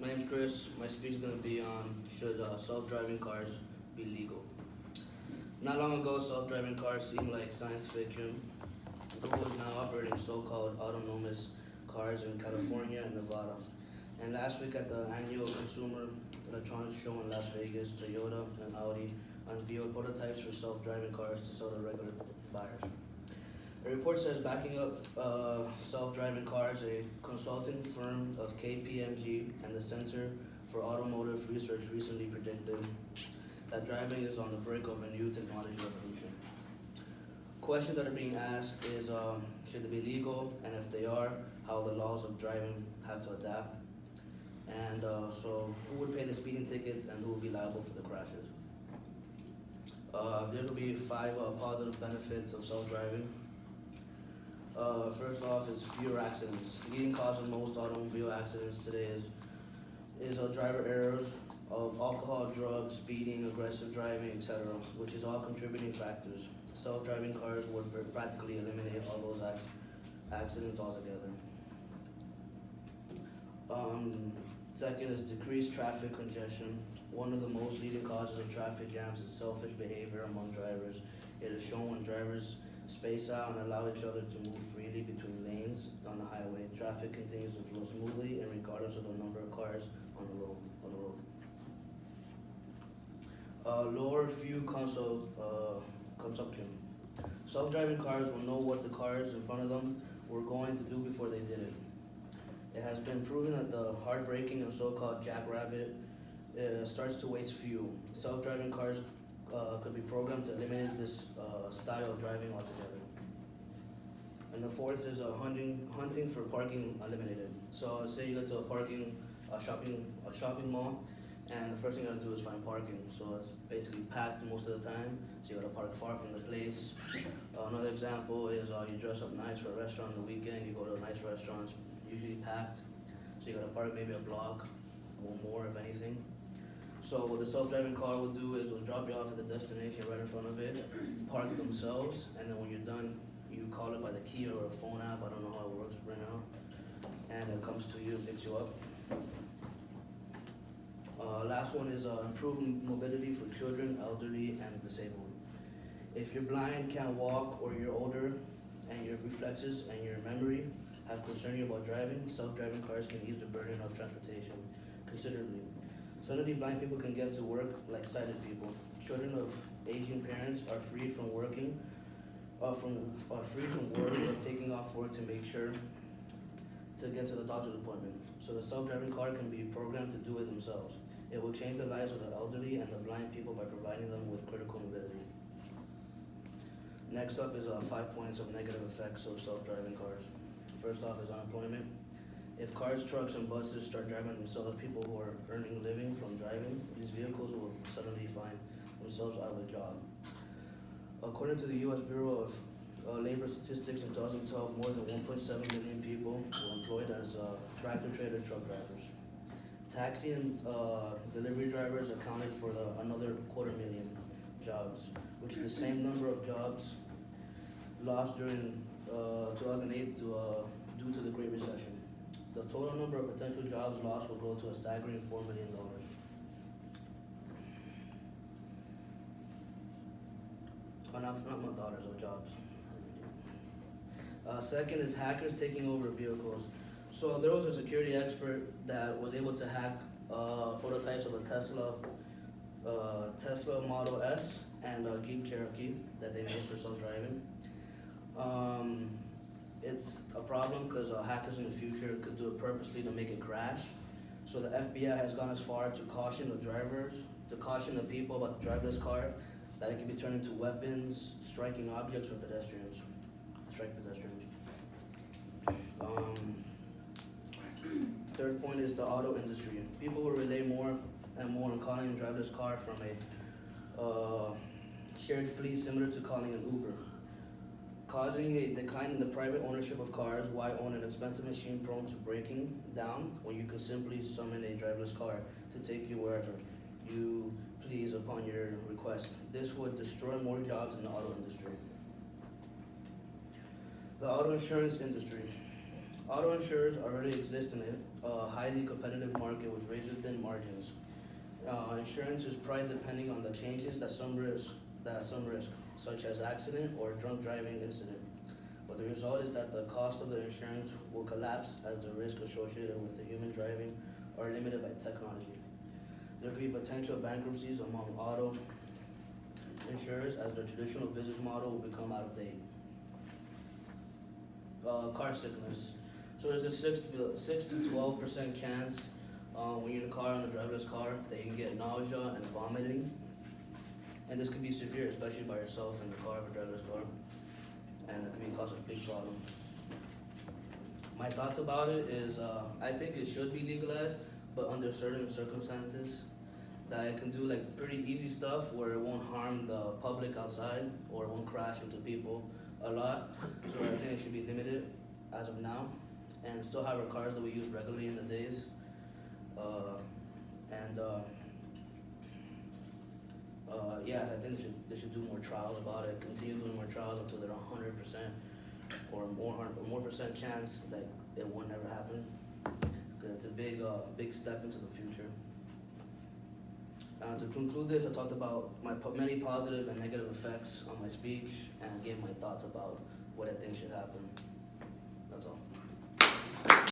My name's Chris. My speech is going to be on should self-driving cars be legal. Not long ago, self-driving cars seemed like science fiction. Google is now operating so-called autonomous cars in California and Nevada. And last week at the annual Consumer Electronics Show in Las Vegas, Toyota and Audi unveiled prototypes for self-driving cars to sell to regular buyers. The report says backing up self-driving cars, a consulting firm of KPMG and the Center for Automotive Research recently predicted that driving is on the brink of a new technology revolution. Questions that are being asked is should they be legal, and if they are, how the laws of driving have to adapt, and so who would pay the speeding tickets and who would be liable for the crashes. There will be 5 positive benefits of self-driving. First off is fewer accidents. The leading cause of most automobile accidents today is driver errors of alcohol, drugs, speeding, aggressive driving, etc., which is all contributing factors. Self-driving cars would practically eliminate all those accidents altogether. Second is decreased traffic congestion. One of the most leading causes of traffic jams is selfish behavior among drivers. It is shown when drivers space out and allow each other to move freely between lanes on the highway. Traffic continues to flow smoothly and regardless of the number of cars on the road. Lower fuel consumption. Self-driving cars will know what the cars in front of them were going to do before they did it. It has been proven that the hard braking and so-called jackrabbit starts to waste fuel. Self-driving cars could be programmed to eliminate this style of driving altogether. And the fourth is hunting for parking eliminated. So say you go to a shopping mall, and the first thing you gotta do is find parking. So it's basically packed most of the time, so you gotta park far from the place. Another example is you dress up nice for a restaurant on the weekend, you go to a nice restaurant, it's usually packed, so you gotta park maybe a block or more if anything. So what the self-driving car will do is it'll drop you off at the destination right in front of it, park themselves, and then when you're done, you call it by the key or a phone app, I don't know how it works right now, and it comes to you and picks you up. Last one is improved mobility for children, elderly, and disabled. If you're blind, can't walk, or you're older, and your reflexes and your memory have concern you about driving, self-driving cars can ease the burden of transportation considerably. Suddenly, blind people can get to work like sighted people. Children of aging parents are free from work or taking off work to make sure to get to the doctor's appointment. So the self-driving car can be programmed to do it themselves. It will change the lives of the elderly and the blind people by providing them with critical mobility. Next up is 5 points of negative effects of self-driving cars. First off is unemployment. If cars, trucks, and buses start driving themselves, people who are earning a living from driving these vehicles will suddenly find themselves out of a job. According to the U.S. Bureau of Labor Statistics in 2012, more than 1.7 million people were employed as tractor-trailer truck drivers. Taxi and delivery drivers accounted for another 250,000 jobs, which is the same number of jobs lost during 2008 due to the Great Recession. The total number of potential jobs lost will grow to a staggering $4 million. Not dollars, or jobs. Second is hackers taking over vehicles. So there was a security expert that was able to hack prototypes of a Tesla Model S and a Jeep Cherokee that they made for self-driving. It's a problem because hackers in the future could do it purposely to make it crash. So the FBI has gone as far to caution the people about the driverless car that it can be turned into weapons, striking objects, or strike pedestrians. Third point is the auto industry. People will rely more and more on calling a driverless car from a shared fleet similar to calling an Uber, causing a decline in the private ownership of cars. Why own an expensive machine prone to breaking down when you can simply summon a driverless car to take you wherever you please upon your request? This would destroy more jobs in the auto industry. The auto insurance industry. Auto insurers already exist in a highly competitive market with razor-thin margins. Insurance is priced depending on the changes that some risk, such as accident or drunk driving incident. But the result is that the cost of the insurance will collapse as the risk associated with the human driving are limited by technology. There could be potential bankruptcies among auto insurers as the traditional business model will become out of date. Car sickness. So there's a 6 to 12% chance when you're in a car, on a driverless car, that you can get nausea and vomiting. And this can be severe, especially by yourself in the car, of a driverless car. And it can cause a big problem. My thoughts about it is I think it should be legalized, but under certain circumstances that it can do like pretty easy stuff where it won't harm the public outside or it won't crash into people a lot. So I think it should be limited as of now and still have our cars that we use regularly in the days. Yeah, I think they should do more trials about it, continue doing more trials until they're 100% or more percent chance that it won't ever happen. Because it's a big step into the future. To conclude this, I talked about my many positive and negative effects on my speech and gave my thoughts about what I think should happen.